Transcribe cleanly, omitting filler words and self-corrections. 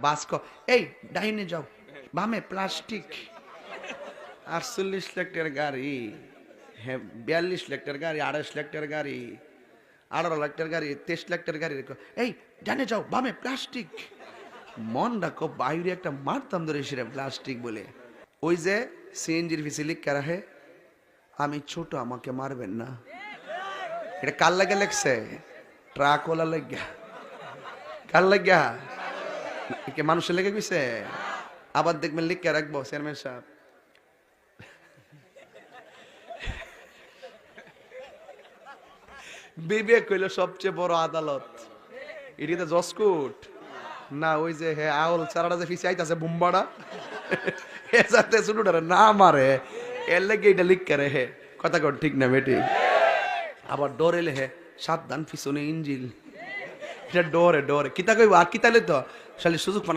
বাস এই ডাইনে যাও, বামে প্লাস্টিক। 48 লাখ টাকার গাড়ি, হ্যাঁ 42 লাখ টাকার গাড়ি, 28 লাখ টাকার গাড়ি, 18 লাখ টাকার গাড়ি, 23 লাখ টাকার গাড়ি। এই ডানে যাও, বামে প্লাস্টিক। মন রাখো, বাইরে একটা মারতাম ধরে সেটা প্লাস্টিক বলে। ওই যে সিএনজির পিছে লিখা রাখে, আমি ছোট, আমাকে মারবেন না। এটা কার লাগে লেখছে? ট্রাক ওলা লাগিয়া। কার লাগিয়া? কে মানুষের লেগে গেছে? আবার দেখবেন লিখে রাখবো, চেয়ারম্যান সাহেব বিবেক হইল সবচেয়ে বড় আদালত। এটিতে জসকোট না, ওই যে হে আউল চারাটা যে ফিসে আইতাছে বুম্বাড়া, এ যাতে ছোটটারে না মারে এর লেগে এটা লিখ করে হে। কথা কর ঠিক না বেটি? আবার ডরে লে হে, সাবধান পিছনে ইঞ্জিল। এটা ডরে ডরে কিতা কইব আর কিতালে তো শালি সুযোগ